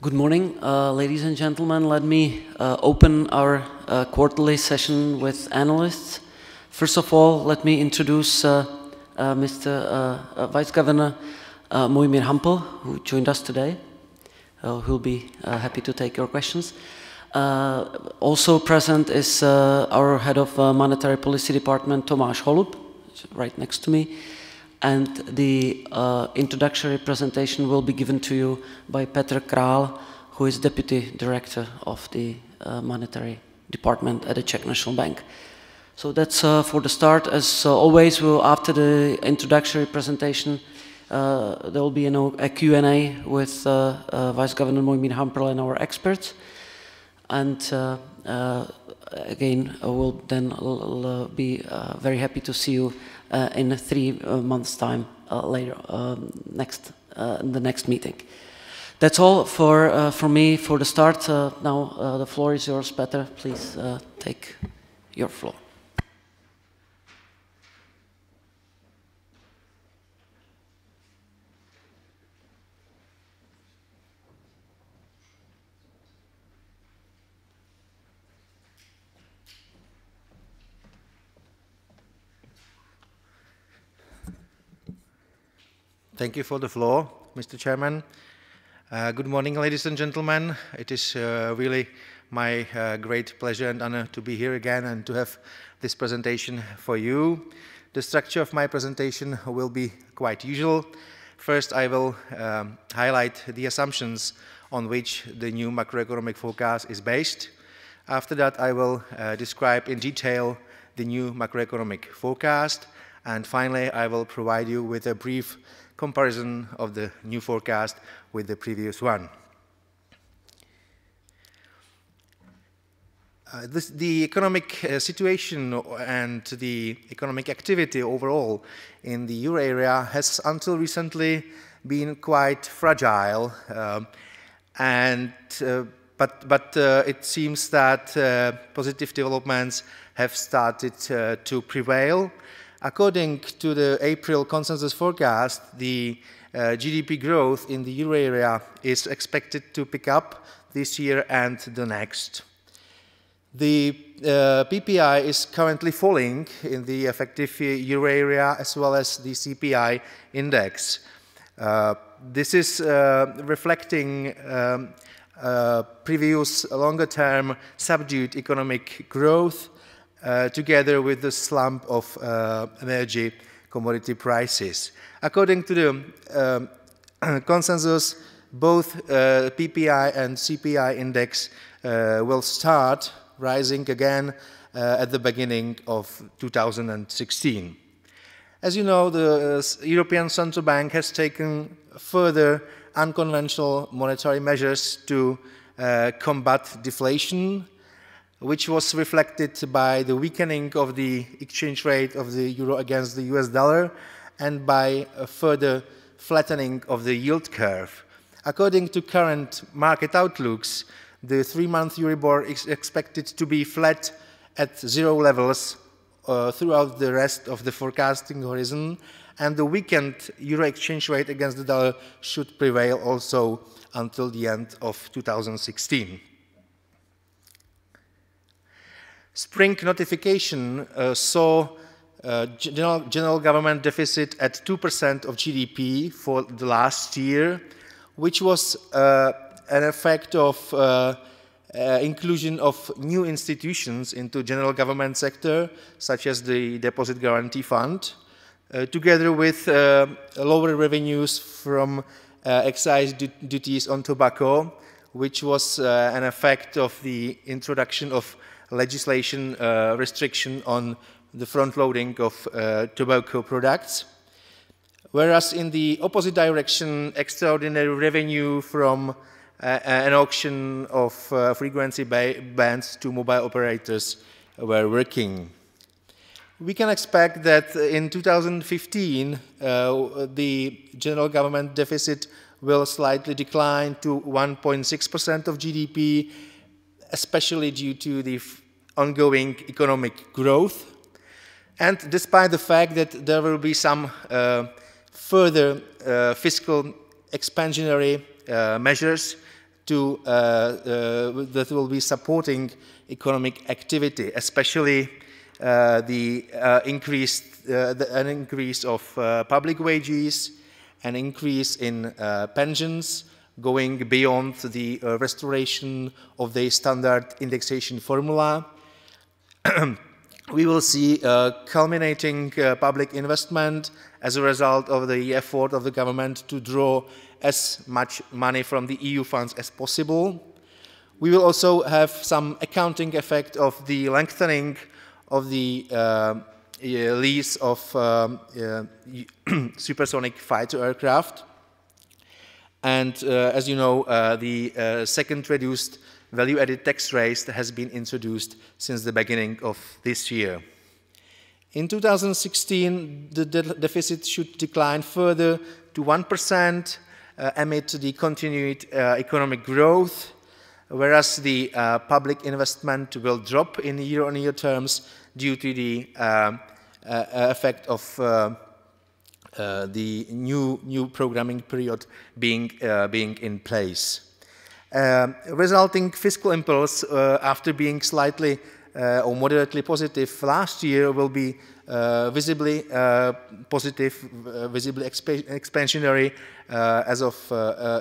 Good morning, ladies and gentlemen. Let me open our quarterly session with analysts. First of all, let me introduce Mr. Vice Governor Mojmír Hampl, who joined us today, who'll be happy to take your questions. Also present is our Head of Monetary Policy Department, Tomáš Holub, right next to me. And the introductory presentation will be given to you by Petr Král, who is Deputy Director of the Monetary Department at the Czech National Bank. So that's for the start. As always, after the introductory presentation, there will be a Q&A with Vice Governor Mojmír Hampl and our experts. And again, we'll then be very happy to see you in 3 months' time later, in the next meeting. That's all from me for the start. Now the floor is yours, Petr. Please take your floor. Thank you for the floor, Mr. Chairman. Good morning, ladies and gentlemen. It is really my great pleasure and honor to be here again and to have this presentation for you. The structure of my presentation will be quite usual. First, I will highlight the assumptions on which the new macroeconomic forecast is based. After that, I will describe in detail the new macroeconomic forecast. And finally, I will provide you with a brief comparison of the new forecast with the previous one. The economic situation and the economic activity overall in the euro area has until recently been quite fragile, but it seems that positive developments have started to prevail. According to the April consensus forecast, the GDP growth in the euro area is expected to pick up this year and the next. The PPI is currently falling in the effective euro area as well as the CPI index. This is reflecting previous longer-term subdued economic growth together with the slump of energy commodity prices. According to the consensus, both PPI and CPI index will start rising again at the beginning of 2016. As you know, the European Central Bank has taken further unconventional monetary measures to combat deflation, which was reflected by the weakening of the exchange rate of the euro against the US dollar and by a further flattening of the yield curve. According to current market outlooks, the 3-month Euribor is expected to be flat at 0 levels throughout the rest of the forecasting horizon, and the weakened euro exchange rate against the dollar should prevail also until the end of 2016. Spring notification saw general government deficit at 2% of GDP for the last year, which was an effect of inclusion of new institutions into general government sector, such as the Deposit Guarantee Fund, together with lower revenues from excise duties on tobacco, which was an effect of the introduction of legislation restriction on the front-loading of tobacco products. Whereas in the opposite direction, extraordinary revenue from an auction of frequency bands to mobile operators were working. We can expect that in 2015, the general government deficit will slightly decline to 1.6% of GDP, especially due to the ongoing economic growth. And despite the fact that there will be some further fiscal expansionary measures that will be supporting economic activity, especially an increase of public wages, an increase in pensions, going beyond the restoration of the standard indexation formula. We will see culminating public investment as a result of the effort of the government to draw as much money from the EU funds as possible. We will also have some accounting effect of the lengthening of the lease of supersonic fighter aircraft. And as you know, the second reduced value-added tax rate has been introduced since the beginning of this year. In 2016, the deficit should decline further to 1% amid the continued economic growth, whereas the public investment will drop in year-on-year terms due to the effect of the new programming period being in place. Resulting fiscal impulse after being slightly or moderately positive last year will be visibly positive, visibly expansionary as of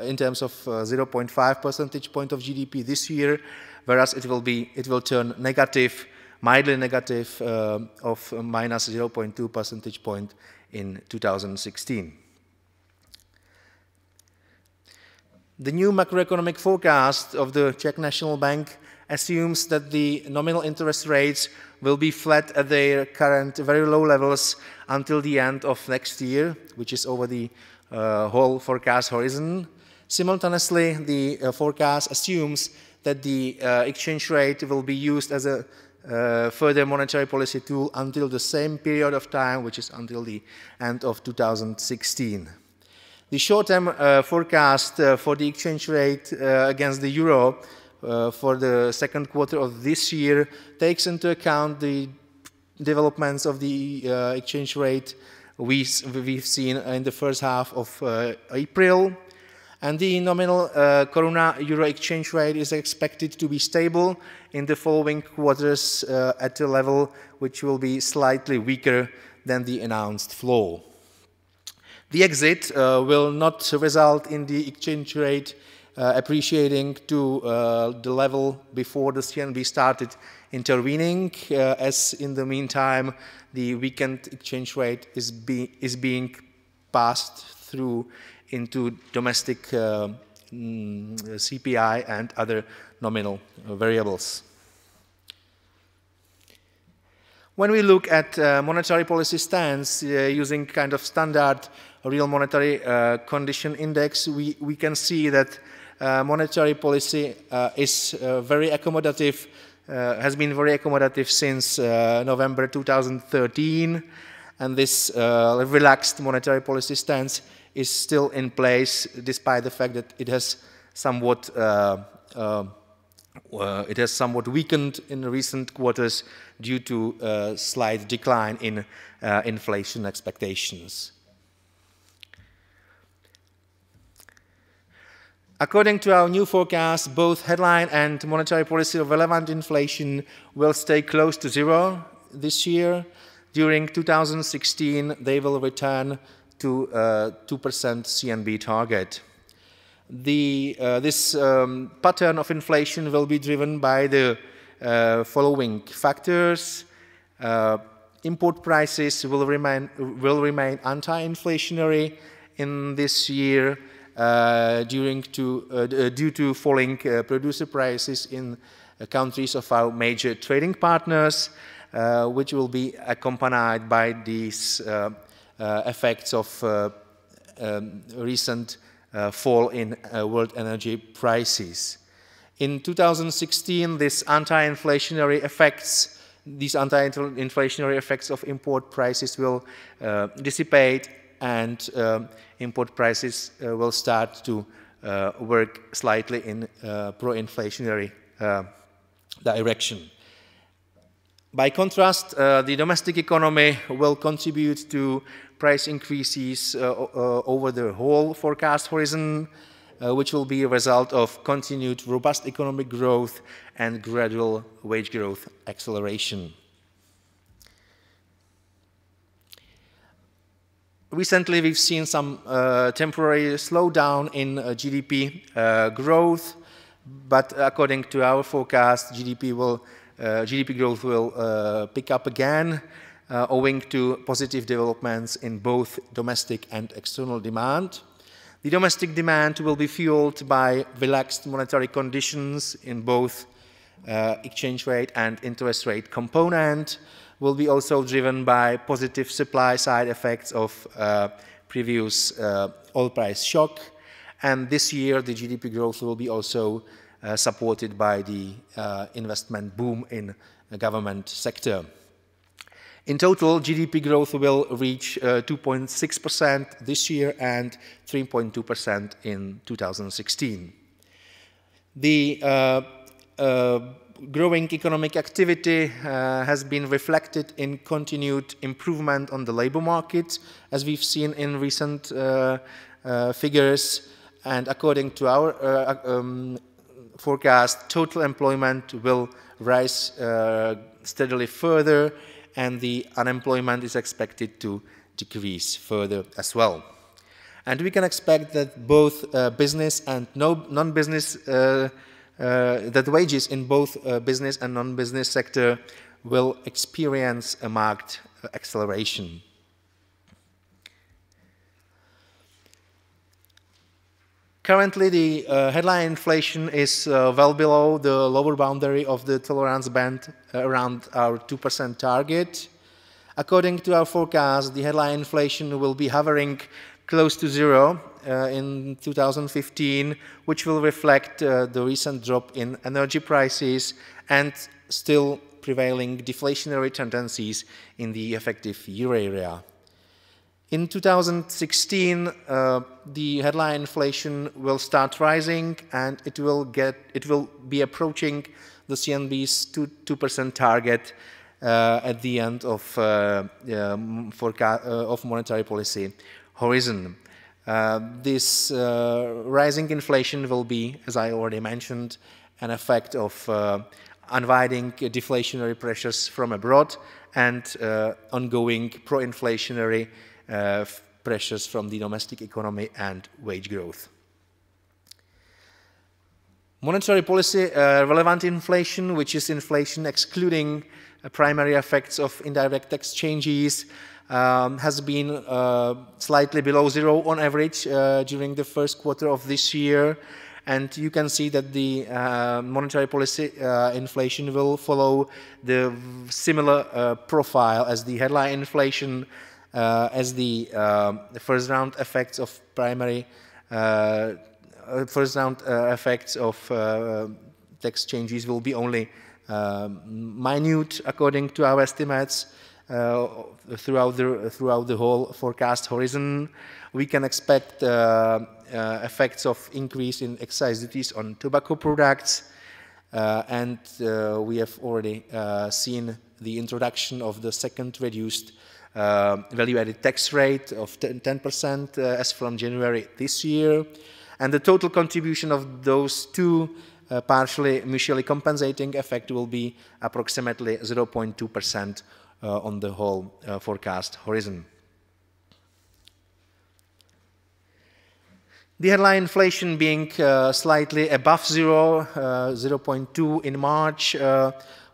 in terms of 0.5 percentage point of GDP this year, whereas it will turn negative, mildly negative of minus 0.2 percentage point in 2016. The new macroeconomic forecast of the Czech National Bank assumes that the nominal interest rates will be flat at their current very low levels until the end of next year, which is over the whole forecast horizon. Simultaneously, the forecast assumes that the exchange rate will be used as a further monetary policy tool until the same period of time, which is until the end of 2016. The short-term forecast for the exchange rate against the euro for the second quarter of this year takes into account the developments of the exchange rate we've seen in the first half of April. And the nominal Koruna-Euro exchange rate is expected to be stable in the following quarters at a level which will be slightly weaker than the announced floor. The exit will not result in the exchange rate appreciating to the level before the CNB started intervening, as in the meantime the weakened exchange rate is being passed through into domestic CPI and other nominal variables. When we look at monetary policy stance using kind of standard real monetary condition index, we can see that monetary policy is very accommodative, has been very accommodative since November 2013, and this relaxed monetary policy stance is still in place despite the fact that it has somewhat weakened in recent quarters due to a slight decline in inflation expectations. According to our new forecast, both headline and monetary policy relevant inflation will stay close to zero this year. During 2016, they will return to 2% CNB target. This pattern of inflation will be driven by the following factors. Import prices will remain anti-inflationary in this year due to falling producer prices in countries of our major trading partners, which will be accompanied by these effects of recent fall in world energy prices. In 2016, these anti-inflationary effects of import prices will dissipate, and import prices will start to work slightly in pro-inflationary direction. By contrast, the domestic economy will contribute to price increases over the whole forecast horizon. which will be a result of continued robust economic growth and gradual wage growth acceleration. Recently, we've seen some temporary slowdown in GDP growth, but according to our forecast, GDP growth will pick up again, owing to positive developments in both domestic and external demand. The domestic demand will be fueled by relaxed monetary conditions in both exchange rate and interest rate component, will be also driven by positive supply side effects of previous oil price shock. And this year, the GDP growth will be also supported by the investment boom in the government sector. In total, GDP growth will reach 2.6% this year and 3.2% in 2016. The growing economic activity has been reflected in continued improvement on the labor market, as we've seen in recent figures. And according to our forecast, total employment will rise steadily further, and the unemployment is expected to decrease further as well. And we can expect that both business and non-business that wages in both business and non-business sector will experience a marked acceleration. Currently, the headline inflation is well below the lower boundary of the tolerance band around our 2% target. According to our forecast, the headline inflation will be hovering close to zero in 2015, which will reflect the recent drop in energy prices and still prevailing deflationary tendencies in the effective euro area. In 2016, the headline inflation will start rising, and it will be approaching the CNB's 2% target at the end of monetary policy horizon. This rising inflation will be, as I already mentioned, an effect of unwinding deflationary pressures from abroad and ongoing pro-inflationary pressures from the domestic economy and wage growth. Monetary policy relevant inflation, which is inflation excluding primary effects of indirect tax changes, has been slightly below zero on average during the first quarter of this year. And you can see that the monetary policy inflation will follow the similar profile as the headline inflation, as the first round effects of primary effects of tax changes will be only minute according to our estimates throughout the whole forecast horizon. We can expect effects of increase in excise duties on tobacco products, and we have already seen the introduction of the second reduced value-added tax rate of 10% as from January this year. And the total contribution of those two partially mutually compensating effect will be approximately 0.2% on the whole forecast horizon. The headline inflation being slightly above zero, 0.2 in March,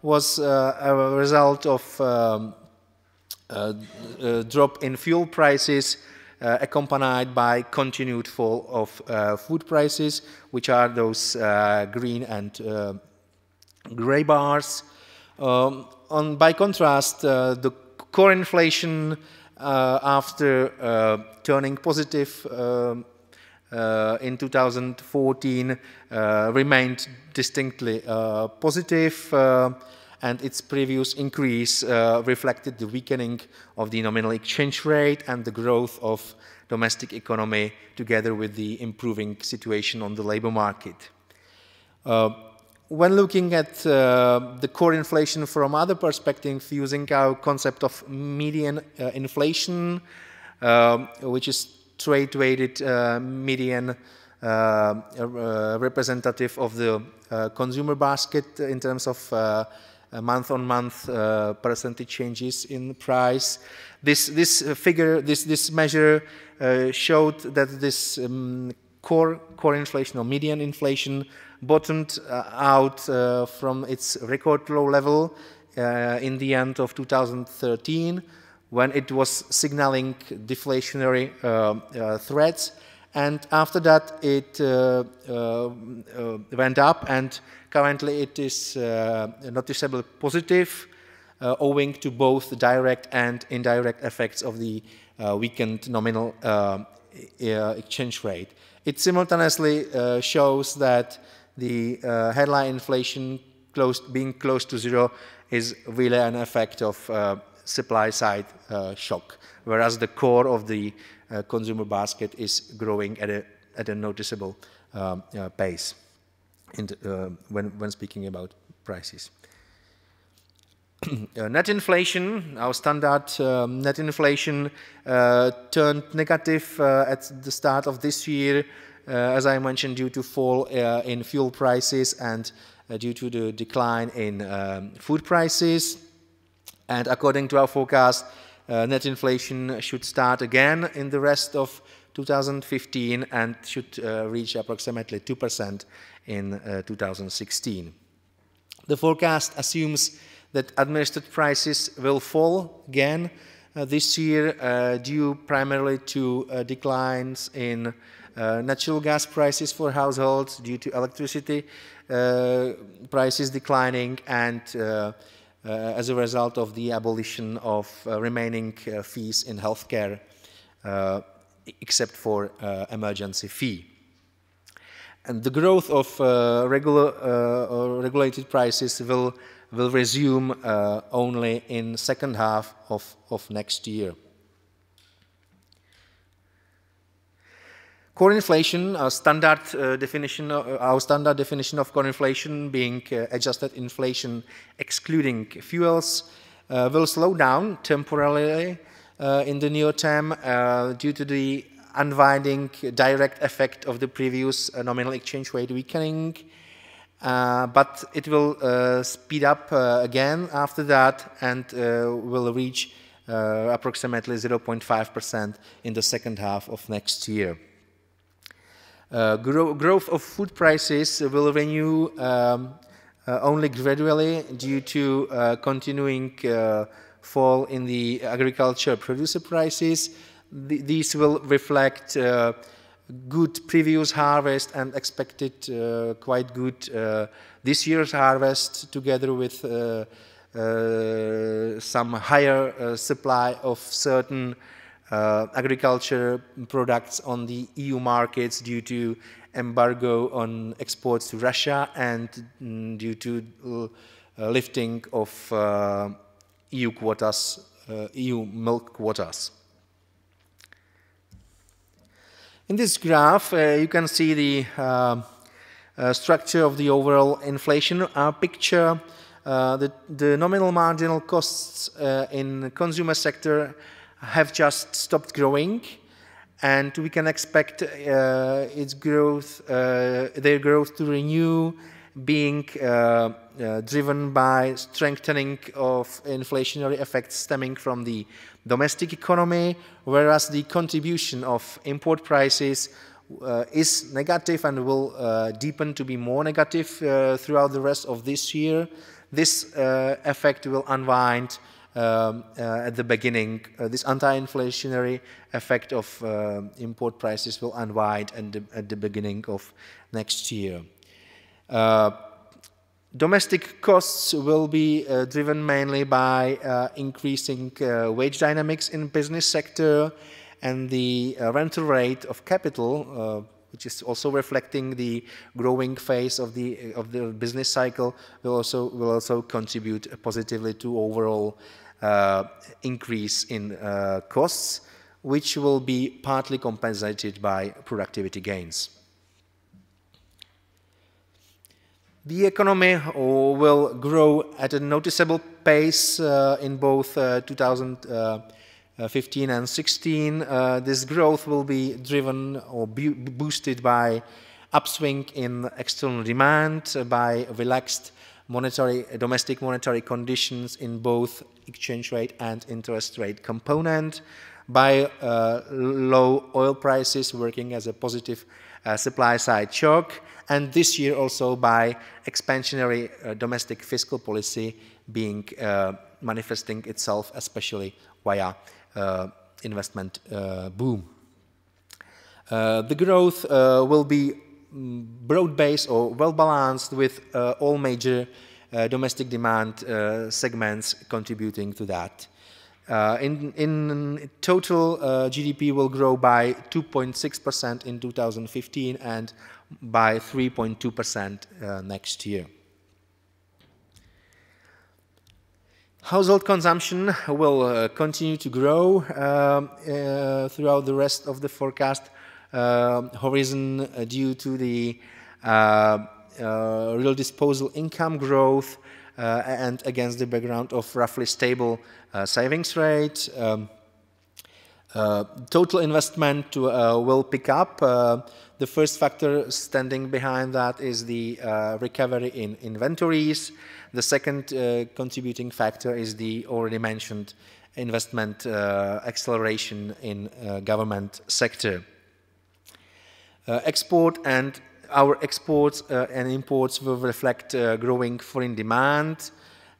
was a result of a drop in fuel prices accompanied by continued fall of food prices, which are those green and gray bars. By contrast, the core inflation after turning positive in 2014 remained distinctly positive, and its previous increase reflected the weakening of the nominal exchange rate and the growth of domestic economy together with the improving situation on the labor market. When looking at the core inflation from other perspectives, using our concept of median inflation, which is trade-weighted median representative of the consumer basket in terms of month-on-month percentage changes in price. This measure showed that this core inflation or median inflation bottomed out from its record low level in the end of 2013, when it was signaling deflationary threats. And after that, it went up, and currently it is noticeably positive, owing to both the direct and indirect effects of the weakened nominal exchange rate. It simultaneously shows that the headline inflation being close to zero is really an effect of supply-side shock, whereas the core of the consumer basket is growing at a noticeable pace when speaking about prices. Net inflation, our standard net inflation, turned negative at the start of this year, as I mentioned, due to fall in fuel prices and due to the decline in food prices. And according to our forecast, net inflation should start again in the rest of 2015 and should reach approximately 2% in 2016. The forecast assumes that administered prices will fall again this year due primarily to declines in natural gas prices for households due to electricity prices declining, and as a result of the abolition of remaining fees in healthcare, except for emergency fee. And the growth of regulated prices will resume only in second half of next year. Core inflation, our standard definition of core inflation being adjusted inflation excluding fuels, will slow down temporarily in the near term due to the unwinding direct effect of the previous nominal exchange rate weakening, but it will speed up again after that and will reach approximately 0.5% in the second half of next year. Growth of food prices will renew only gradually due to continuing fall in the agriculture producer prices. These will reflect good previous harvest and expected quite good this year's harvest, together with some higher supply of certain agriculture products on the EU markets due to embargo on exports to Russia and due to lifting of EU quotas, EU milk quotas. In this graph, you can see the structure of the overall inflation picture. The nominal marginal costs in the consumer sector have just stopped growing, and we can expect their growth to renew, being driven by strengthening of inflationary effects stemming from the domestic economy, whereas the contribution of import prices is negative and will deepen to be more negative throughout the rest of this year. This effect will unwind at the beginning. This anti-inflationary effect of import prices will unwind at the beginning of next year. Domestic costs will be driven mainly by increasing wage dynamics in business sector, and the rental rate of capital, which is also reflecting the growing phase of the business cycle, will also contribute positively to overall increase in costs, which will be partly compensated by productivity gains. The economy will grow at a noticeable pace in both 2015 15 and 16. This growth will be driven or boosted by upswing in external demand, by relaxed domestic monetary conditions in both exchange rate and interest rate component, by low oil prices working as a positive supply side shock, and this year also by expansionary domestic fiscal policy being manifesting itself especially via investment boom. The growth will be broad-based or well-balanced with all major domestic demand segments contributing to that. In total, GDP will grow by 2.6% in 2015 and by 3.2% next year. Household consumption will continue to grow throughout the rest of the forecast horizon due to the real disposable income growth and against the background of roughly stable savings rate. Total investment will pick up. The first factor standing behind that is the recovery in inventories. The second contributing factor is the already mentioned investment acceleration in government sector. Our exports and imports will reflect growing foreign demand,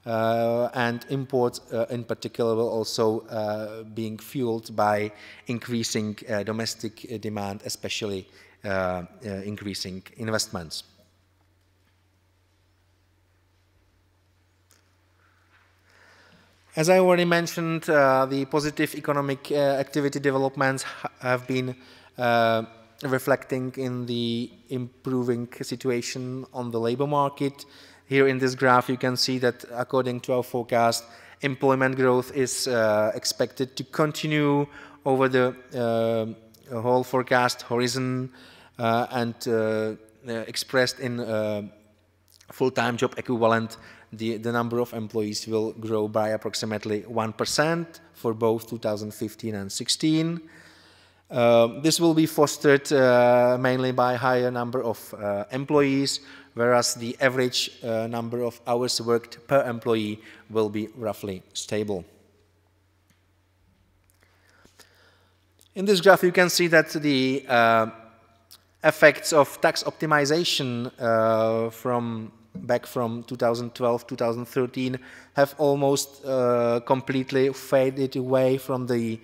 and imports in particular will also being fueled by increasing domestic demand, especially increasing investments. As I already mentioned, the positive economic activity developments have been reflecting in the improving situation on the labor market. Here in this graph you can see that according to our forecast, employment growth is expected to continue over the whole forecast horizon and expressed in full-time job equivalent, the number of employees will grow by approximately 1% for both 2015 and 16. This will be fostered mainly by higher number of employees, whereas the average number of hours worked per employee will be roughly stable. In this graph you can see that the effects of tax optimization back from 2012-2013 have almost completely faded away from the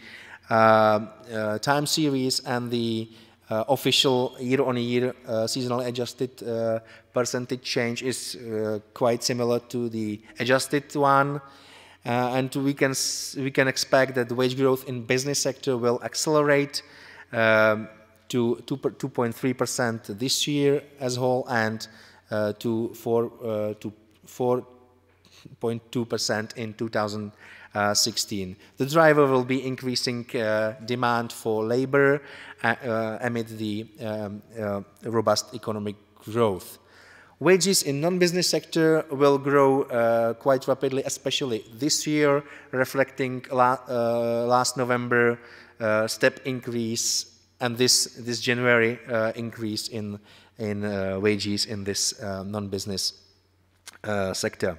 time series, and the official year-on-year seasonally adjusted percentage change is quite similar to the adjusted one, and we can expect that the wage growth in business sector will accelerate to 2.3% this year as a whole, and to 4.2% in 2016. The driver will be increasing demand for labor amid the robust economic growth. Wages in non-business sector will grow quite rapidly, especially this year, reflecting last November step increase and this January increase in wages in this non-business sector.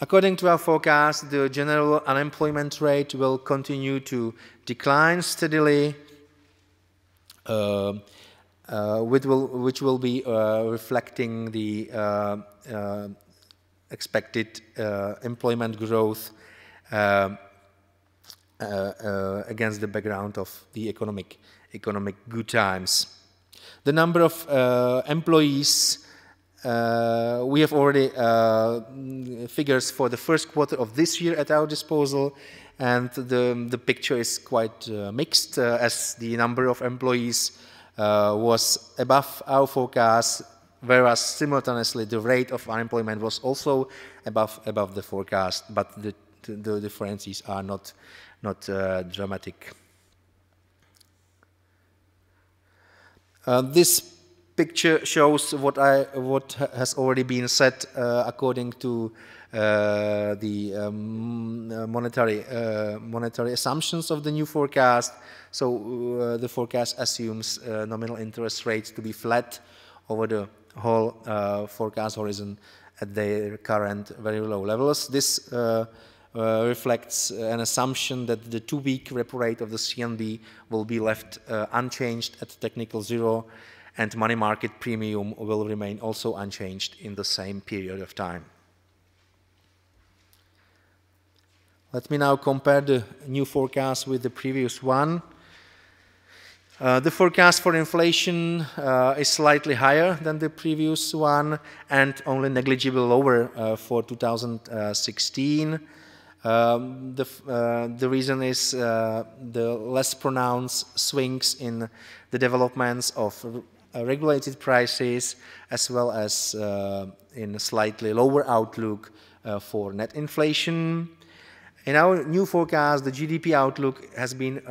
According to our forecast, the general unemployment rate will continue to decline steadily, which will be reflecting the expected employment growth against the background of the economic good times. The number of employees, we have already figures for the first quarter of this year at our disposal, and the picture is quite mixed, as the number of employees was above our forecast, whereas simultaneously the rate of unemployment was also above the forecast, but the differences are not dramatic. This picture shows what has already been said according to the monetary assumptions of the new forecast. So the forecast assumes nominal interest rates to be flat over the whole forecast horizon at their current very low levels. This reflects an assumption that the 2-week repo rate of the CNB will be left unchanged at technical zero, and money market premium will remain also unchanged in the same period of time. Let me now compare the new forecast with the previous one. The forecast for inflation is slightly higher than the previous one and only negligibly lower for 2016. The reason is the less pronounced swings in the developments of regulated prices, as well as in a slightly lower outlook for net inflation. In our new forecast, the GDP outlook has been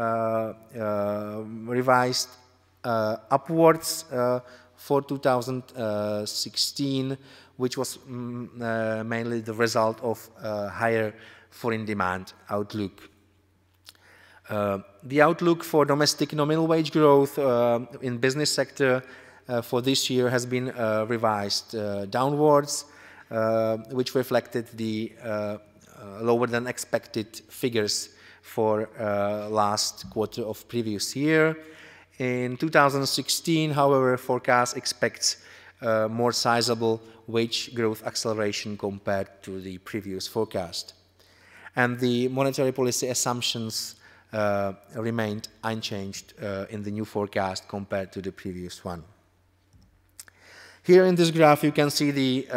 revised upwards for 2016, which was mainly the result of higher foreign demand outlook. The outlook for domestic nominal wage growth in business sector for this year has been revised downwards, which reflected the lower than expected figures for last quarter of previous year. In 2016, however, forecast expects more sizable wage growth acceleration compared to the previous forecast. And the monetary policy assumptions remained unchanged in the new forecast compared to the previous one. Here in this graph you can see the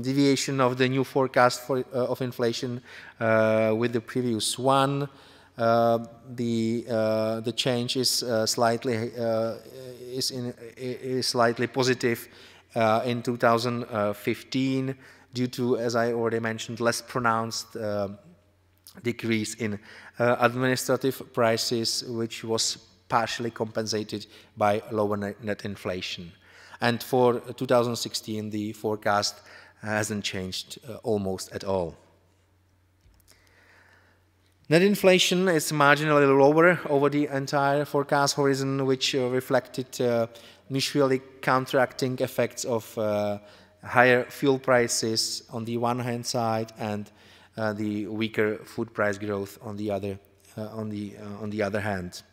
deviation of the new forecast of inflation with the previous one. The change is slightly positive in 2015 due to, as I already mentioned, less pronounced decrease in administrative prices, which was partially compensated by lower net inflation. And for 2016, the forecast hasn't changed almost at all. Net inflation is marginally lower over the entire forecast horizon, which reflected mutually counteracting effects of higher fuel prices on the one hand side and the weaker food price growth on the other hand.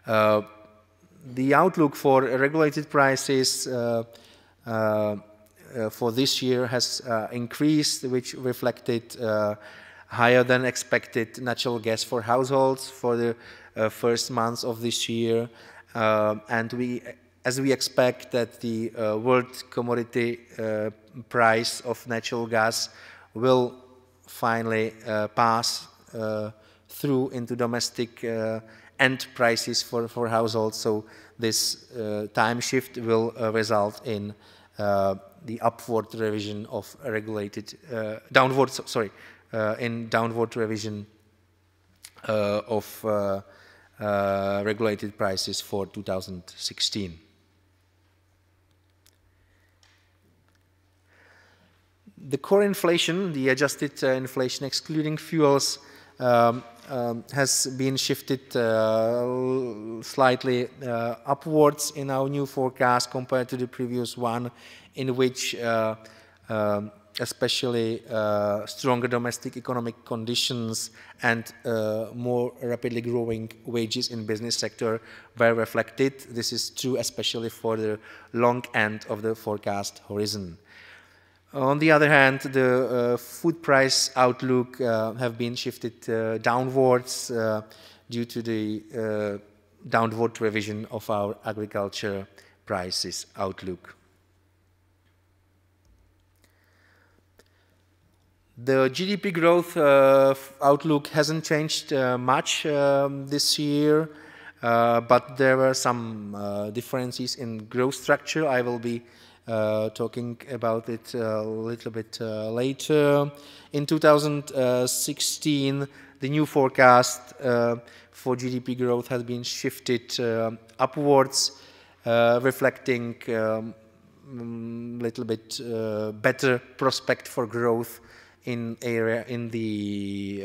The outlook for regulated prices for this year has increased, which reflected higher than expected natural gas for households for the first months of this year, and as we expect that the world commodity price of natural gas will finally pass through into domestic end prices for households. So this time shift will result in the upward revision of regulated downward revision of regulated prices for 2016. The core inflation, the adjusted inflation excluding fuels, has been shifted slightly upwards in our new forecast compared to the previous one, in which especially stronger domestic economic conditions and more rapidly growing wages in business sector were reflected. This is true especially for the long end of the forecast horizon. On the other hand, the food price outlook have been shifted downwards due to the downward revision of our agriculture prices outlook. The GDP growth outlook hasn't changed much this year, but there were some differences in growth structure. I will be talking about it a little bit later. In 2016, the new forecast for GDP growth has been shifted upwards reflecting little bit better prospect for growth in the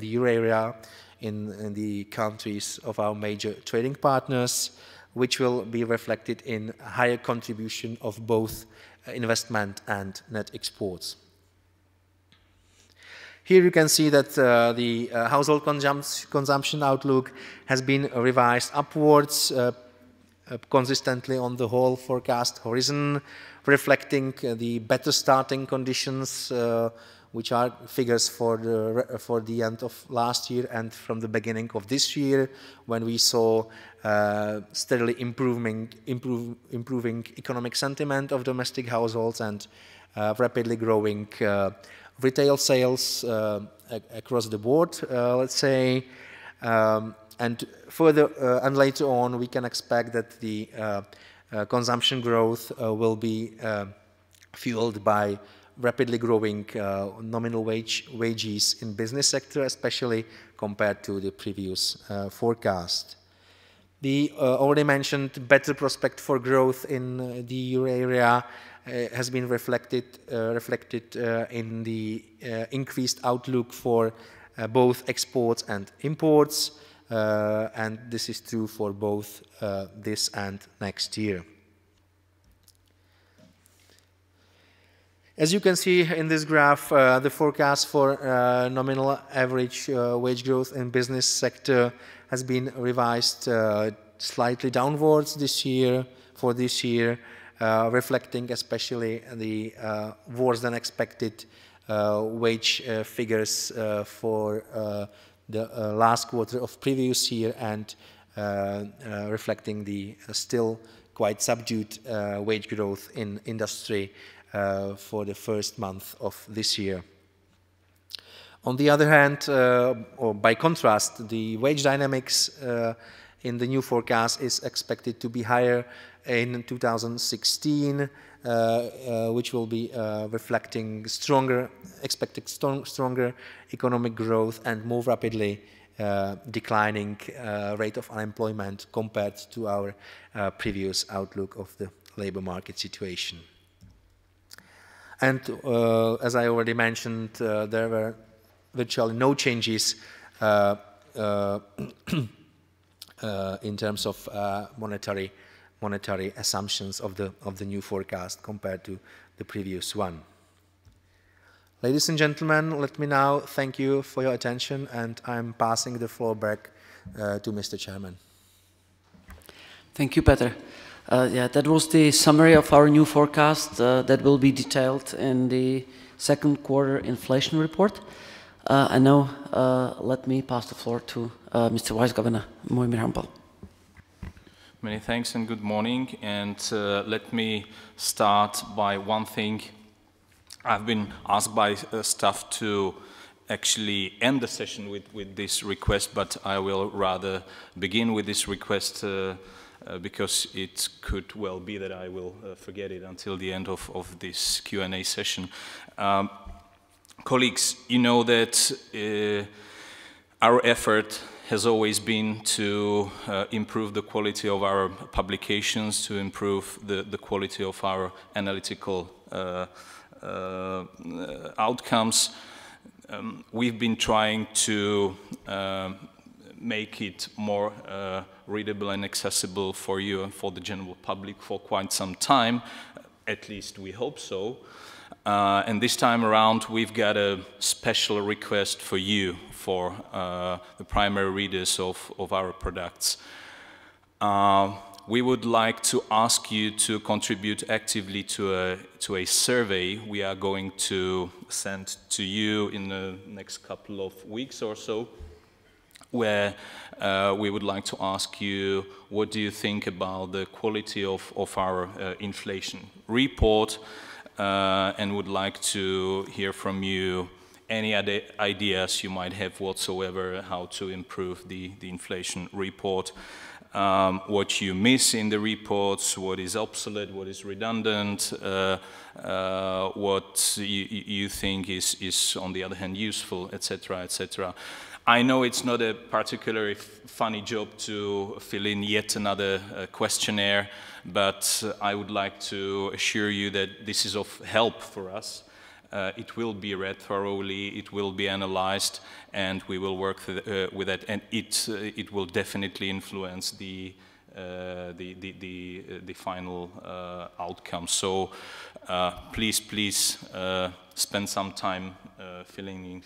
euro area, in the countries of our major trading partners, which will be reflected in higher contribution of both investment and net exports. Here you can see that the household consumption outlook has been revised upwards consistently on the whole forecast horizon, reflecting the better starting conditions, which are figures for the end of last year and from the beginning of this year, when we saw steadily improving economic sentiment of domestic households and rapidly growing retail sales across the board, let's say. And further, and later on, we can expect that the consumption growth will be fueled by rapidly growing nominal wages in business sector, especially compared to the previous forecast. The already mentioned better prospect for growth in the euro area has been reflected in the increased outlook for both exports and imports, and this is true for both this and next year. As you can see in this graph, the forecast for nominal average wage growth in business sector has been revised slightly downwards this year, reflecting especially the worse than expected wage figures for the last quarter of previous year, and reflecting the still quite subdued wage growth in industry for the first month of this year. On the other hand, or by contrast, the wage dynamics in the new forecast is expected to be higher in 2016, which will be reflecting expected stronger economic growth and more rapidly declining rate of unemployment compared to our previous outlook of the labor market situation. And as I already mentioned, there were virtually no changes in terms of monetary assumptions of the new forecast compared to the previous one. Ladies and gentlemen, let me now thank you for your attention, and I'm passing the floor back to Mr. Chairman. Thank you, Petr. Yeah, that was the summary of our new forecast that will be detailed in the second quarter inflation report. And now let me pass the floor to Mr. Vice Governor Mojmír Hampel. Many thanks and good morning. And let me start by one thing. I've been asked by staff to actually end the session with this request, but I will rather begin with this request because it could well be that I will forget it until the end of this Q&A session. Colleagues, you know that our effort has always been to improve the quality of our publications, to improve the quality of our analytical outcomes. We've been trying to make it more readable and accessible for you and for the general public for quite some time, at least we hope so. And this time around we've got a special request for you, for the primary readers of our products. We would like to ask you to contribute actively to a survey we are going to send to you in the next couple of weeks or so, where we would like to ask you, what do you think about the quality of our inflation report, and would like to hear from you any other ideas you might have whatsoever how to improve the inflation report. What you miss in the reports, what is obsolete, what is redundant, what you think is on the other hand useful, etc., etc. I know it's not a particularly funny job to fill in yet another questionnaire, but I would like to assure you that this is of help for us. It will be read thoroughly, it will be analyzed, and we will work with it, and it will definitely influence the final outcome. So please spend some time filling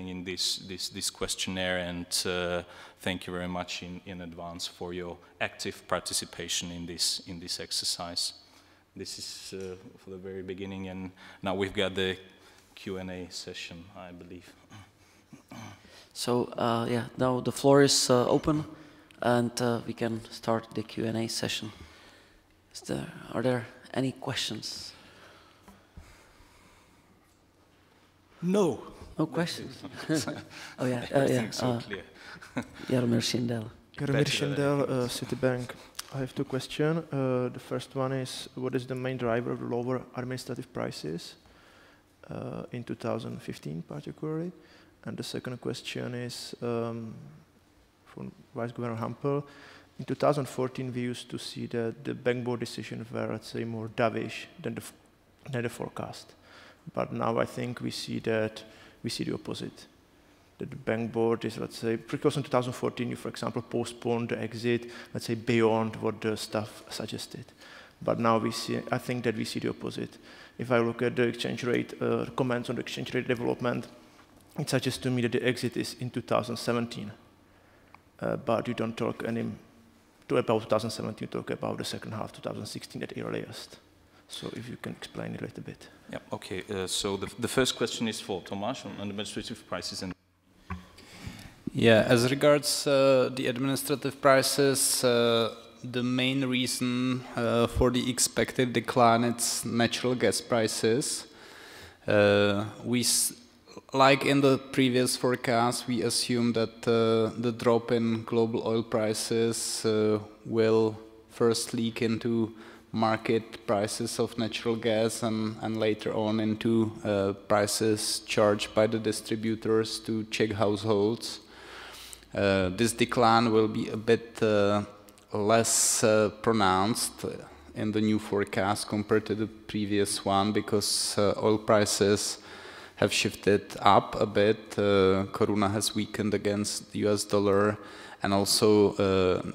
in this questionnaire, and thank you very much in advance for your active participation in this exercise. This is for the very beginning, and now we've got the Q&A session, I believe. So yeah, now the floor is open, and we can start the Q&A session. Are there any questions? No. No questions? Oh yeah, So clear. Jaromir Schindel. Jaromir Schindel, Citibank. I have two questions. The first one is, what is the main driver of the lower administrative prices in 2015 particularly? And the second question is from Vice Governor Hampel. In 2014, we used to see that the bank board decisions were, let's say, more dovish than the forecast. But now I think we see the opposite. That the bank board is, let's say, because in 2014 you, for example, postponed the exit, let's say, beyond what the staff suggested. But now I think that we see the opposite. If I look at the exchange rate, comments on the exchange rate development, it suggests to me that the exit is in 2017. But you don't talk about 2017, you talk about the second half, 2016 at earliest. So if you can explain it a little bit. Yeah, okay. So the first question is for Tomáš on administrative prices. And yeah, as regards the administrative prices, the main reason for the expected decline is natural gas prices. Like in the previous forecast, we assume that the drop in global oil prices will first leak into market prices of natural gas and later on into prices charged by the distributors to Czech households. This decline will be a bit less pronounced in the new forecast compared to the previous one because oil prices have shifted up a bit. Koruna has weakened against the US dollar, and also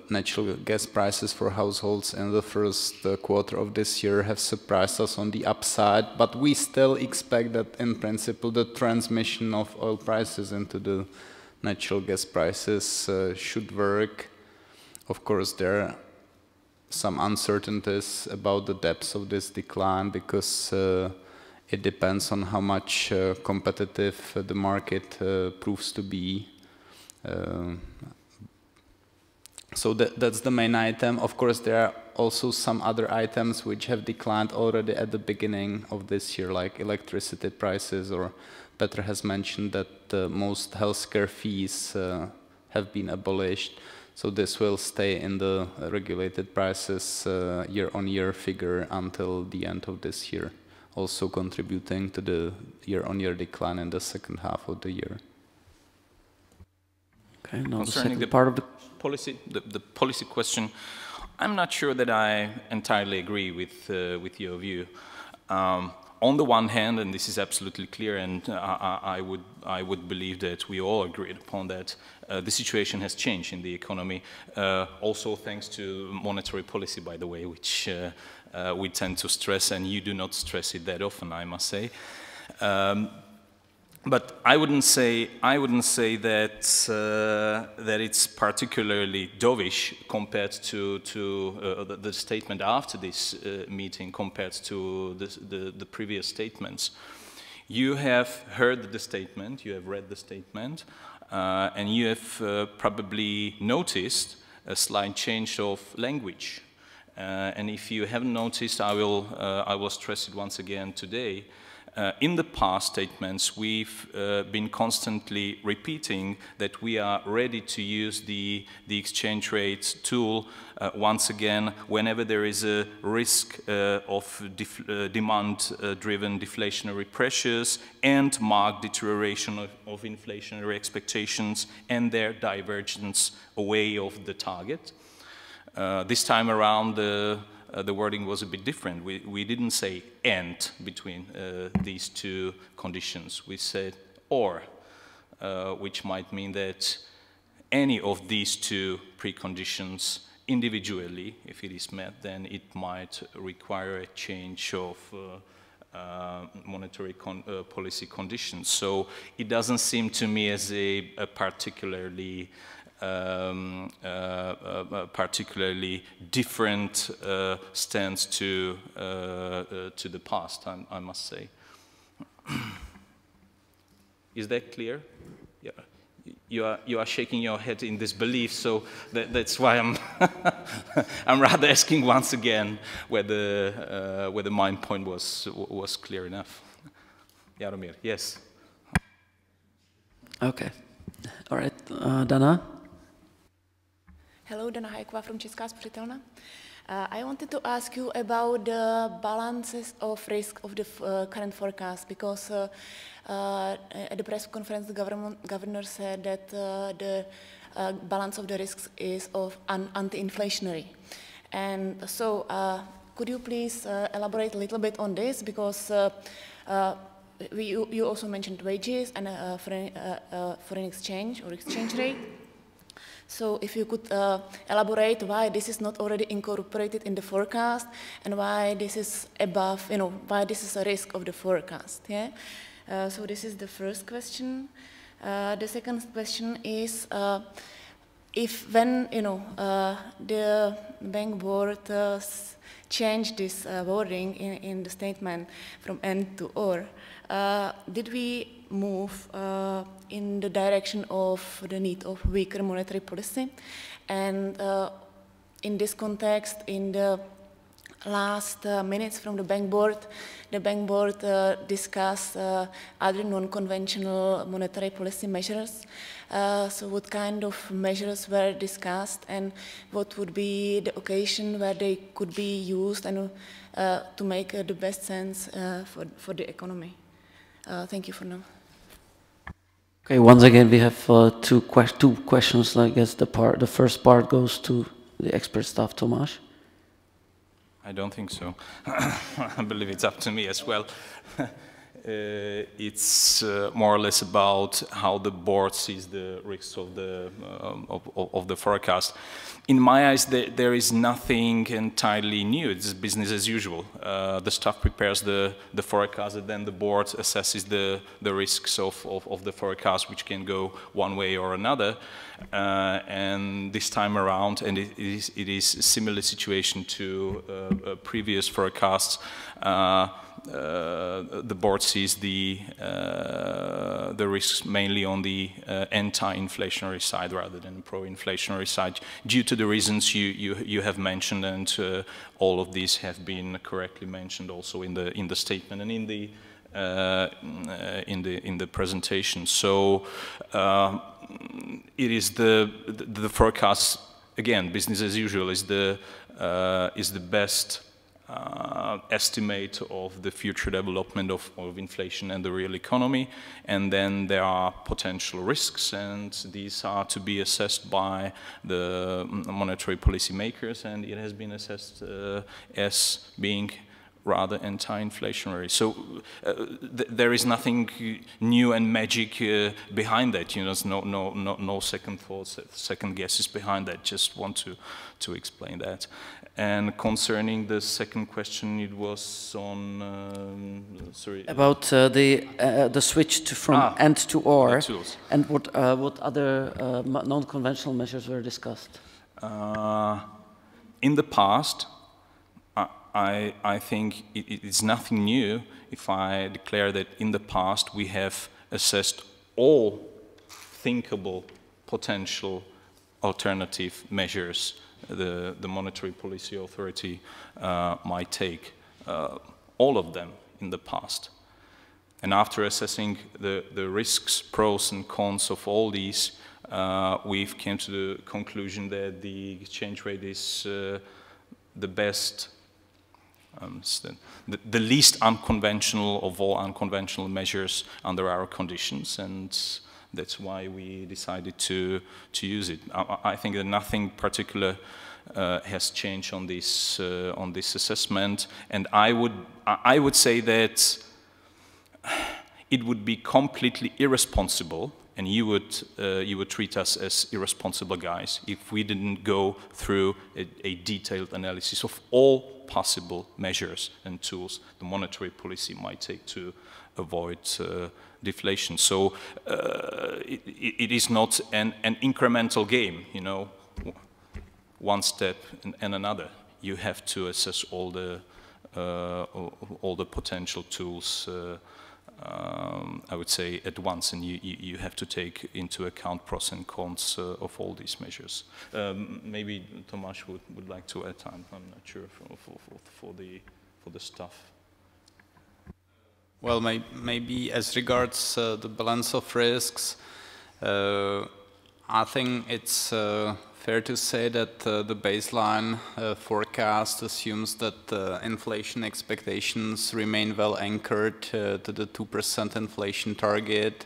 natural gas prices for households in the first quarter of this year have surprised us on the upside, but we still expect that in principle the transmission of oil prices into the natural gas prices should work. Of course, there are some uncertainties about the depths of this decline because it depends on how much competitive the market proves to be. So that's the main item. Of course, there are also some other items which have declined already at the beginning of this year, like electricity prices, or Petr has mentioned that most healthcare fees have been abolished. So this will stay in the regulated prices year-on-year figure until the end of this year, also contributing to the year-on-year decline in the second half of the year. Okay, now concerning the part of the policy question, I'm not sure that I entirely agree with your view. On the one hand, and this is absolutely clear, and I would believe that we all agreed upon that, the situation has changed in the economy, also thanks to monetary policy, by the way, which we tend to stress, and you do not stress it that often, I must say. But I wouldn't say that that it's particularly dovish compared to the statement after this meeting compared to the previous statements. You have heard the statement, you have read the statement, and you have probably noticed a slight change of language. And if you haven't noticed, I will stress it once again today. In the past statements, we've been constantly repeating that we are ready to use the exchange rate tool once again whenever there is a risk of demand-driven deflationary pressures and marked deterioration of inflationary expectations and their divergence away of the target. This time around, the wording was a bit different. We didn't say and between these two conditions. We said or, which might mean that any of these two preconditions individually, if it is met, then it might require a change of monetary policy conditions. So it doesn't seem to me as a particularly particularly different stance to the past, I must say. Is that clear? Yeah. You are shaking your head in disbelief, so that's why I'm I'm rather asking once again whether my point was clear enough. Jaromír, yes. Okay. All right, Dana. Hello, Dana Hajková from Česká spořitelna. I wanted to ask you about the balances of risk of the current forecast, because at the press conference the governor said that the balance of the risks is of anti-inflationary. And so could you please elaborate a little bit on this, because you also mentioned wages and foreign exchange or exchange rate. So if you could elaborate why this is not already incorporated in the forecast and why this is above, why this is a risk of the forecast. Yeah. So this is the first question. The second question is if when the bank board changed this wording in the statement from and to or, did we move in the direction of the need of weaker monetary policy? And in this context, in the last minutes from the bank board discussed other non-conventional monetary policy measures. So what kind of measures were discussed, and what would be the occasion where they could be used and to make the best sense for the economy? Thank you for now. Okay, once again we have two questions. I guess the first part goes to the expert staff, Tomáš. I don't think so. I believe it's up to me as well. It's more or less about how the board sees the risks of the forecast. In my eyes, there is nothing entirely new. It's business as usual. The staff prepares the forecast, and then the board assesses the risks of the forecast, which can go one way or another. And this time around, and it is a similar situation to previous forecasts. The board sees the risks mainly on the anti-inflationary side rather than pro-inflationary side, due to the reasons you have mentioned, and all of these have been correctly mentioned also in the statement and in the presentation. So it is the forecast, again, business as usual is the best estimate of the future development of inflation and the real economy, and then there are potential risks, and these are to be assessed by the monetary policy makers, and it has been assessed as being rather anti-inflationary. So there is nothing new and magic behind that. There's no second thoughts, second guesses behind that. Just want to explain that. And concerning the second question, it was on sorry, about the switch from and to or, and what other non-conventional measures were discussed. In the past, I think it is nothing new if I declare that in the past we have assessed all thinkable potential alternative measures the monetary policy authority might take, all of them in the past. And after assessing the risks, pros and cons of all these, we've came to the conclusion that the exchange rate is the best, the least unconventional of all unconventional measures under our conditions, and that's why we decided to use it. I think that nothing particular has changed on this assessment, and I would say that it would be completely irresponsible, and you would treat us as irresponsible guys if we didn't go through a detailed analysis of all possible measures and tools the monetary policy might take to avoid deflation. So it is not an incremental game, you know, one step and another. You have to assess all the potential tools, I would say, at once, and you have to take into account pros and cons of all these measures. Maybe Tomáš would like to add time. I'm not sure for the stuff. Well, maybe as regards the balance of risks, I think it's fair to say that the baseline forecast assumes that inflation expectations remain well anchored to the 2% inflation target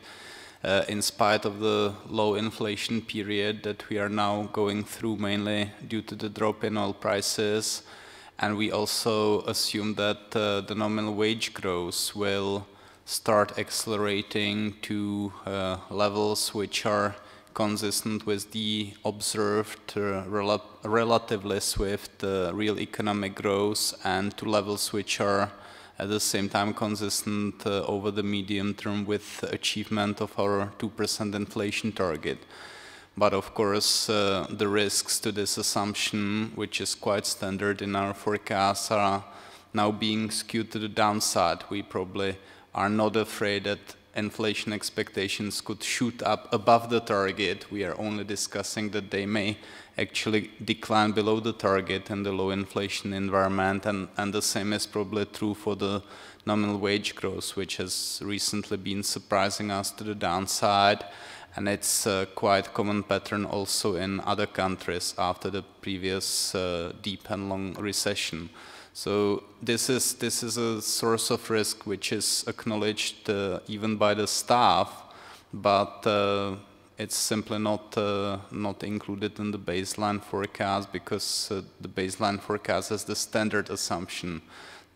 in spite of the low inflation period that we are now going through, mainly due to the drop in oil prices. And we also assume that the nominal wage growth will start accelerating to levels which are consistent with the observed relatively swift real economic growth, and to levels which are at the same time consistent over the medium term with achievement of our 2% inflation target. But of course, the risks to this assumption, which is quite standard in our forecasts, are now being skewed to the downside. We probably are not afraid that inflation expectations could shoot up above the target. We are only discussing that they may actually decline below the target in the low inflation environment, and the same is probably true for the nominal wage growth, which has recently been surprising us to the downside. And it's a quite common pattern also in other countries after the previous deep and long recession. So this is a source of risk which is acknowledged even by the staff, but it's simply not included in the baseline forecast, because the baseline forecast is the standard assumption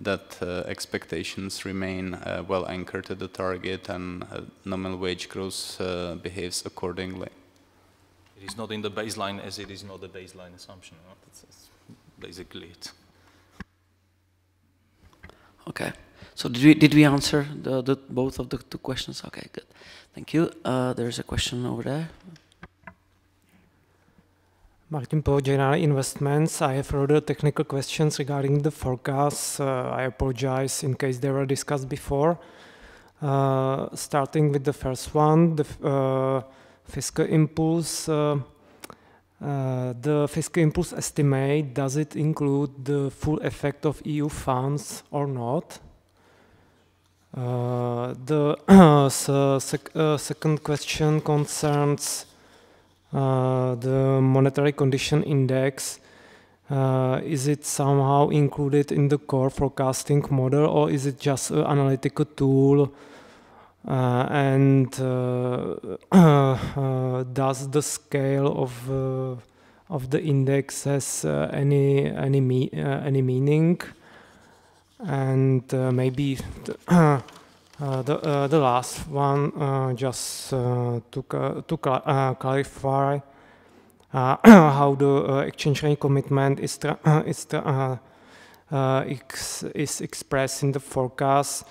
that expectations remain well anchored to the target, and nominal wage growth behaves accordingly. It is not in the baseline as it is not the baseline assumption. No? That's basically it. Okay. So did we answer both of the two questions? Okay, good. Thank you. There's a question over there. Martin Po, General Investments. I have further technical questions regarding the forecasts. I apologize in case they were discussed before. Starting with the first one, the fiscal impulse. The fiscal impulse estimate, does it include the full effect of EU funds or not? The second question concerns the monetary condition index. Is it somehow included in the core forecasting model, or is it just an analytical tool? And does the scale of the index has any meaning? And maybe the last one, just to clarify how the exchange rate commitment is expressed in the forecast.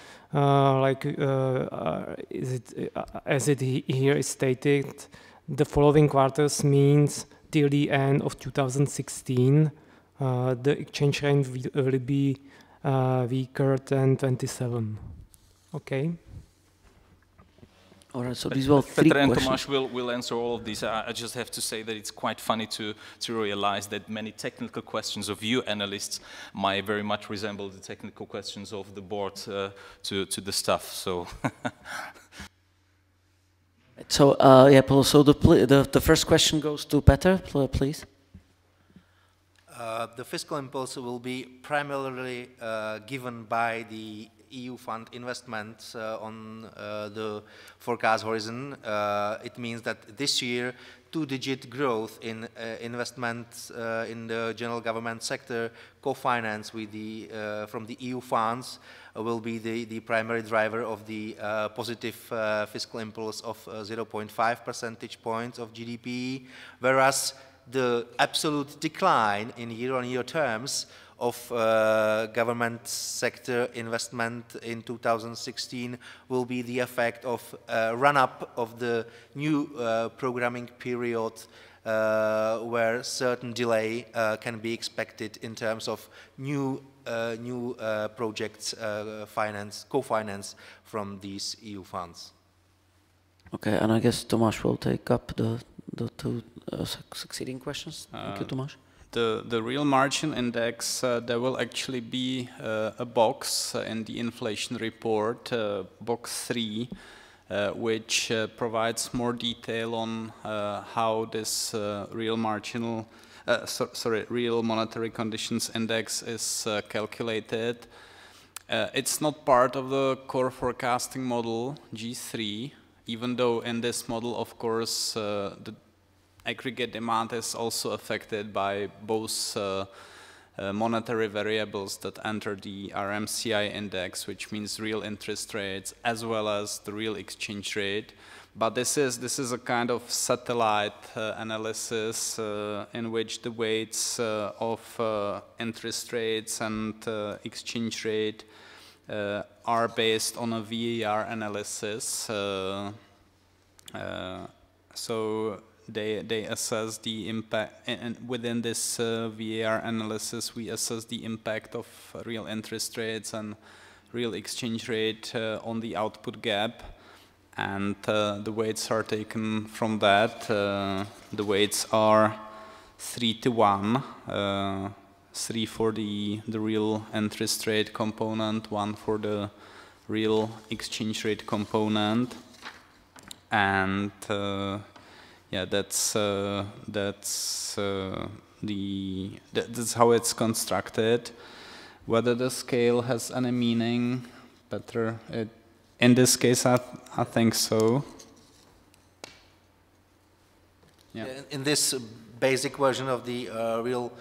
Is it, as it here is stated, the following quarters means till the end of 2016, the exchange rate will be weaker than 27. Okay. All right, so these were three Petr and questions. Tomáš will answer all of these. I just have to say that it's quite funny to realize that many technical questions of you analysts might very much resemble the technical questions of the board to the staff. So. So yeah, Paul. So the first question goes to Petr, please. The fiscal impulse will be primarily given by the EU fund investments on the forecast horizon. It means that this year, two-digit growth in investments in the general government sector, co-financed with from the EU funds, will be the primary driver of the positive fiscal impulse of 0.5 percentage points of GDP, whereas the absolute decline in year-on-year terms of government sector investment in 2016 will be the effect of run-up of the new programming period, where certain delay can be expected in terms of new projects co-financed from these EU funds. Okay, and I guess Tomáš will take up the two succeeding questions. Thank you, Tomáš. The real margin index, there will actually be a box in the inflation report, box 3, which provides more detail on how this real monetary conditions index is calculated. It's not part of the core forecasting model, G3, even though in this model, of course, the aggregate demand is also affected by both monetary variables that enter the RMCI index, which means real interest rates, as well as the real exchange rate. But this is a kind of satellite analysis in which the weights of interest rates and exchange rate are based on a VAR analysis. So they assess the impact, and within this VAR analysis, we assess the impact of real interest rates and real exchange rate on the output gap, and the weights are taken from that. The weights are 3-to-1, 3 for the real interest rate component, 1 for the real exchange rate component, and yeah, that's how it's constructed. Whether the scale has any meaning, Petr, in this case, I think so. Yeah. In this basic version of the real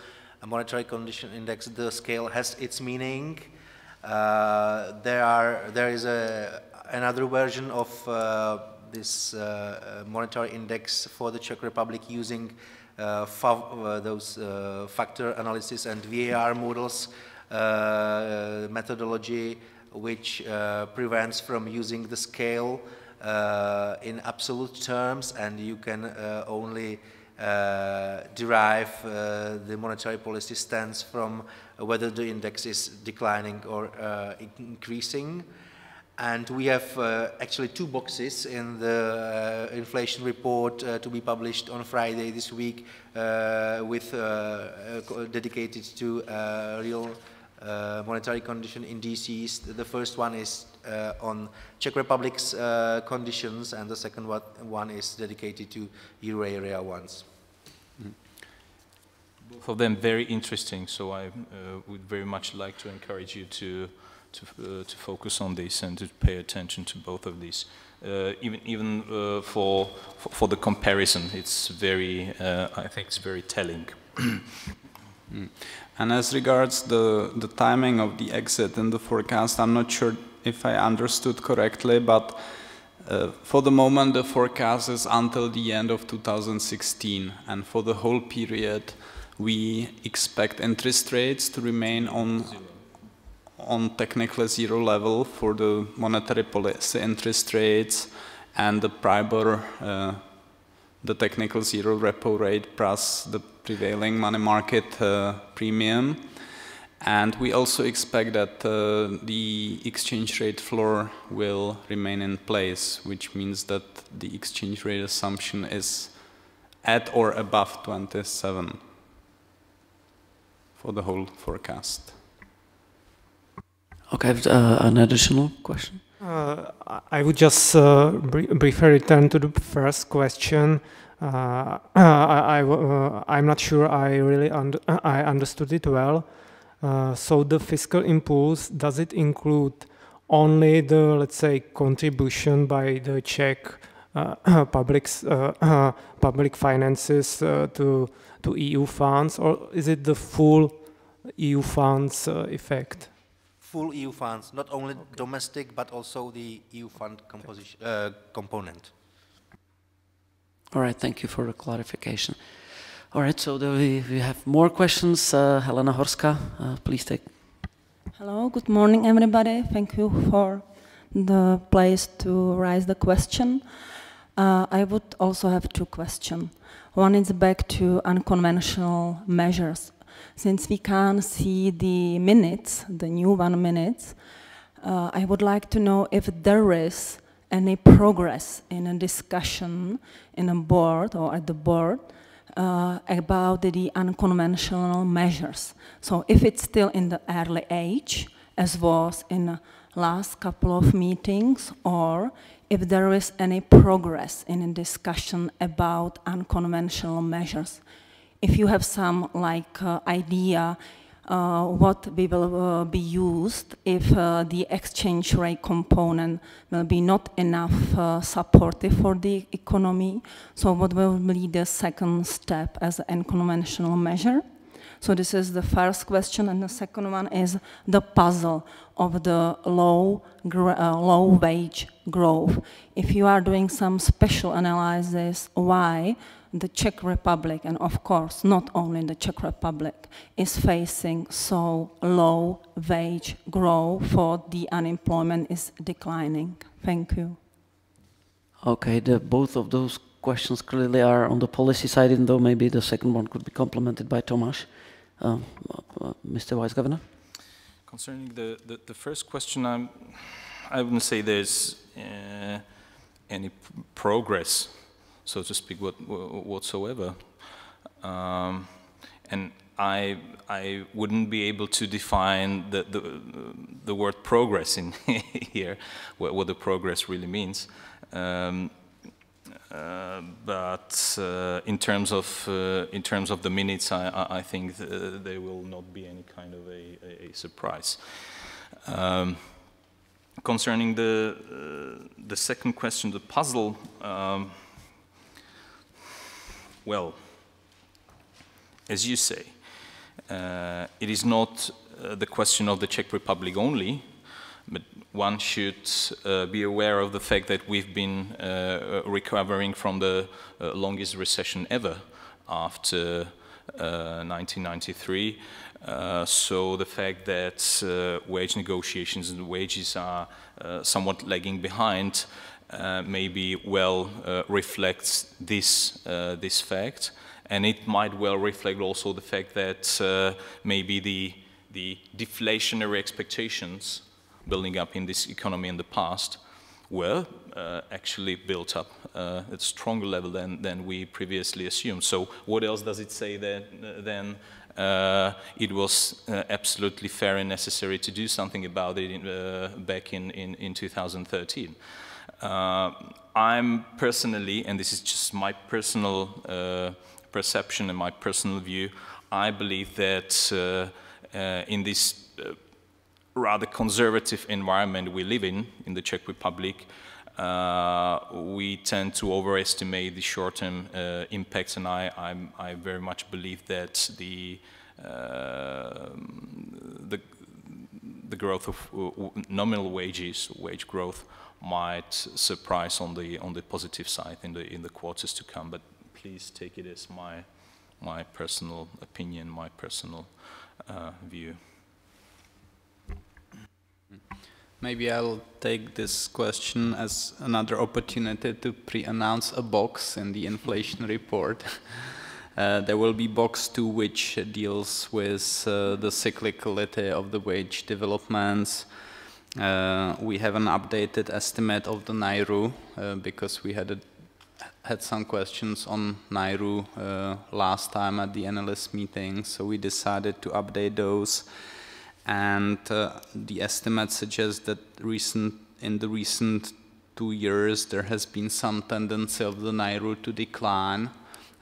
monetary condition index, the scale has its meaning. There is another version of this monetary index for the Czech Republic using those factor analysis and VAR models methodology, which prevents from using the scale in absolute terms, and you can only derive the monetary policy stance from whether the index is declining or increasing. And we have actually 2 boxes in the inflation report to be published on Friday this week, with dedicated to real monetary condition indices. The first one is on Czech Republic's conditions, and the second one is dedicated to Euro area ones. Both of them very interesting, so I would very much like to encourage you to focus on this and to pay attention to both of these. Even for the comparison, it's very, I think it's very telling. And as regards the timing of the exit in the forecast, I'm not sure if I understood correctly, but for the moment the forecast is until the end of 2016, and for the whole period we expect interest rates to remain on technically zero level for the monetary policy interest rates, and the PRIBOR, the technical zero repo rate plus the prevailing money market premium. And we also expect that the exchange rate floor will remain in place, which means that the exchange rate assumption is at or above 27 for the whole forecast. Okay, an additional question? I would just briefly return to the first question. I'm not sure I really I understood it well. So the fiscal impulse, does it include only the, let's say, contribution by the Czech public finances to EU funds, or is it the full EU funds effect? Full EU funds, not only domestic, but also the EU fund composition, component. All right, thank you for the clarification. All right, so we have more questions. Helena Horska, please take. Hello, good morning, everybody. Thank you for the place to raise the question. I would also have two questions. One is back to unconventional measures. Since we can't see the minutes, the new 1 minute, I would like to know if there is any progress in a discussion in a board or at the board about the unconventional measures. So if it's still in the early age, as was in the last couple of meetings, or if there is any progress in a discussion about unconventional measures. If you have some idea what will be used if the exchange rate component will be not enough supportive for the economy, so what will be the second step as an unconventional measure? So this is the first question, and the second one is the puzzle of the low wage growth. If you are doing some special analysis why the Czech Republic, and of course not only the Czech Republic, is facing so low wage growth, for the unemployment is declining. Thank you. Okay, both of those questions clearly are on the policy side, even though maybe the second one could be complemented by Tomáš. Mr. Vice Governor? Concerning the first question, I wouldn't say there's any progress, so to speak, whatsoever. And I wouldn't be able to define the word progress in here, what the progress really means. But in terms of the minutes, I think there will not be any kind of a surprise. Concerning the second question, the puzzle. Well, as you say, it is not the question of the Czech Republic only, but one should be aware of the fact that we've been recovering from the longest recession ever after 1993. So the fact that wage negotiations and wages are somewhat lagging behind maybe well reflects this fact, and it might well reflect also the fact that maybe the deflationary expectations building up in this economy in the past were actually built up at a stronger level than we previously assumed. So what else does it say then it was absolutely fair and necessary to do something about it back in 2013? I'm personally, and this is just my personal perception and my personal view, I believe that in this rather conservative environment we live in the Czech Republic, we tend to overestimate the short-term impacts, and I very much believe that the growth of nominal wages, wage growth, might surprise on the positive side in the quarters to come. But please take it as my personal opinion, my personal view. Maybe I'll take this question as another opportunity to pre-announce a box in the inflation report. There will be box 2, which deals with the cyclicality of the wage developments. We have an updated estimate of the Nauru because we had some questions on Nauru last time at the analyst meeting, so we decided to update those. And the estimate suggests that in the recent 2 years there has been some tendency of the Nauru to decline,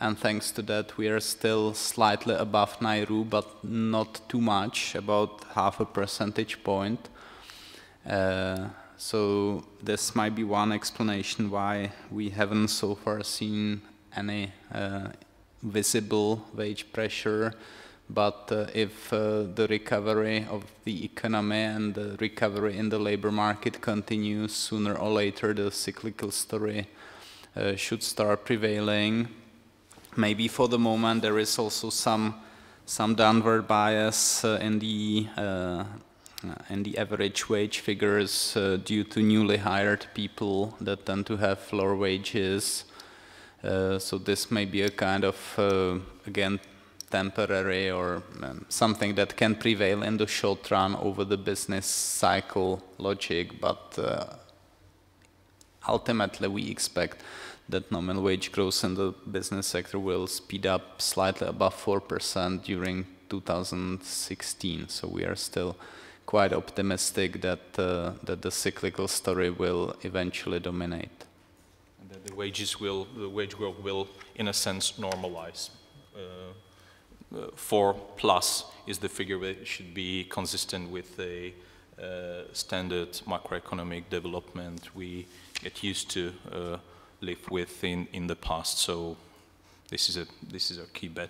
and thanks to that we are still slightly above Nauru, but not too much, about 0.5 percentage point. So this might be one explanation why we haven't so far seen any visible wage pressure. But if the recovery of the economy and the recovery in the labor market continues, sooner or later the cyclical story should start prevailing. Maybe for the moment there is also some downward bias in the average wage figures due to newly hired people that tend to have lower wages. So this may be a kind of, again, temporary or something that can prevail in the short run over the business cycle logic, but ultimately we expect that nominal wage growth in the business sector will speed up slightly above 4% during 2016. So we are still quite optimistic that the cyclical story will eventually dominate. And that the wage growth will, in a sense, normalize. 4 plus is the figure that should be consistent with the standard macroeconomic development we get used to live with in the past. So this is a key bet.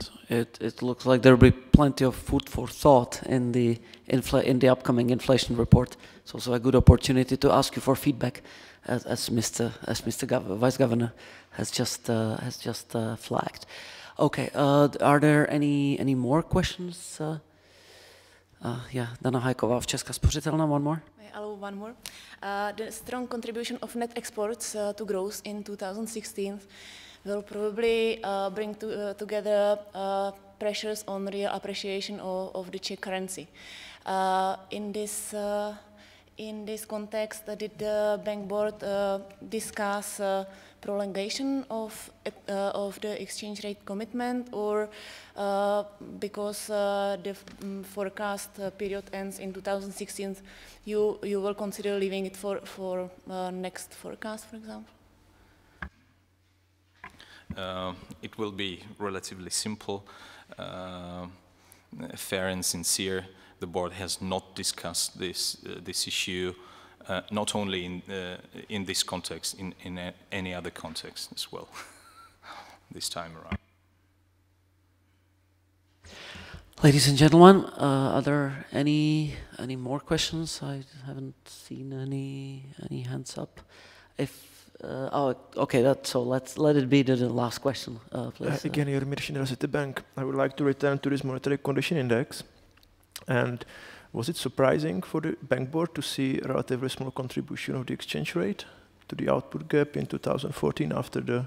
So it looks like there will be plenty of food for thought in the upcoming inflation report. It's also a good opportunity to ask you for feedback, as Mr. Vice Governor has just flagged. Okay, are there any more questions? Yeah, Dana Hajková v Česká spořitelna, one more? I'll one more. The strong contribution of net exports to growth in 2016 will probably bring together pressures on real appreciation of the Czech currency. In this context, did the bank board discuss prolongation of the exchange rate commitment, or because the forecast period ends in 2016, you will consider leaving it for next forecast, for example? It will be relatively simple, fair and sincere. The board has not discussed this issue, not only in this context, in any other context as well, this time around. Ladies and gentlemen, are there any more questions? I haven't seen any hands up. Okay, so let it be the last question, please. Again, Jaromír Šindra, Citibank. I would like to return to this monetary condition index. And was it surprising for the bank board to see a relatively small contribution of the exchange rate to the output gap in 2014 after the,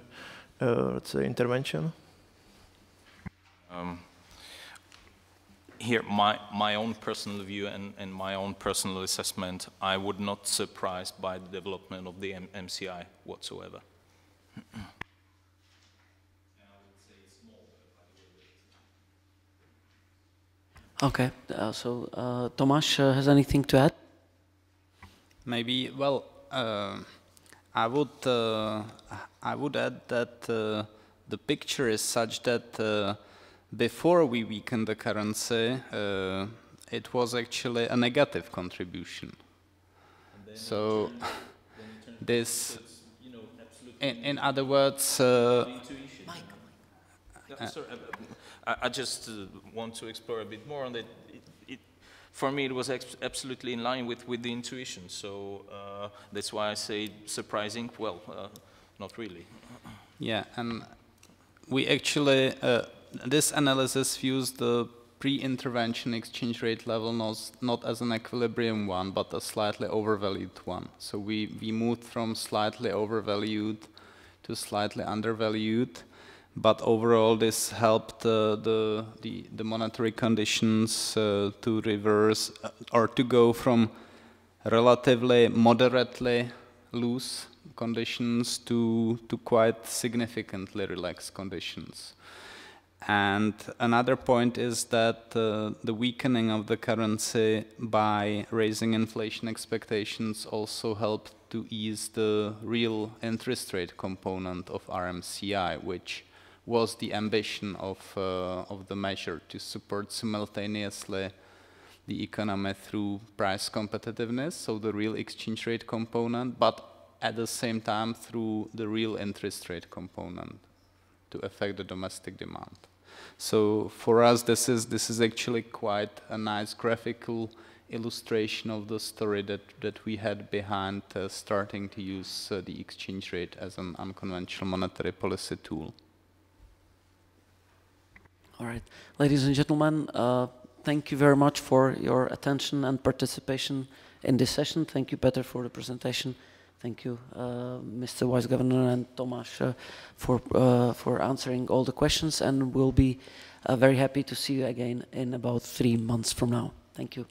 let's say, intervention? Here, my own personal view and my own personal assessment, I would not surprised by the development of the MCI whatsoever. Okay, so Tomáš has anything to add? Maybe, well, I would add that the picture is such that before we weakened the currency, it was actually a negative contribution. So this, in other words, I just want to explore a bit more on that. For me, it was absolutely in line with the intuition. So that's why I say surprising. Well, not really. Yeah, and we actually, this analysis views the pre-intervention exchange rate level not as an equilibrium one, but a slightly overvalued one. So we moved from slightly overvalued to slightly undervalued. But overall, this helped the monetary conditions to reverse or to go from relatively moderately loose conditions to quite significantly relaxed conditions. And another point is that the weakening of the currency by raising inflation expectations also helped to ease the real interest rate component of RMCI, which was the ambition of the measure, to support simultaneously the economy through price competitiveness, so the real exchange rate component, but at the same time through the real interest rate component to affect the domestic demand. So for us, this is actually quite a nice graphical illustration of the story that we had behind starting to use the exchange rate as an unconventional monetary policy tool. All right, ladies and gentlemen, thank you very much for your attention and participation in this session. Thank you, Petr, for the presentation. Thank you, Mr. Vice Governor and Tomáš, for answering all the questions, and we'll be very happy to see you again in about 3 months from now. Thank you.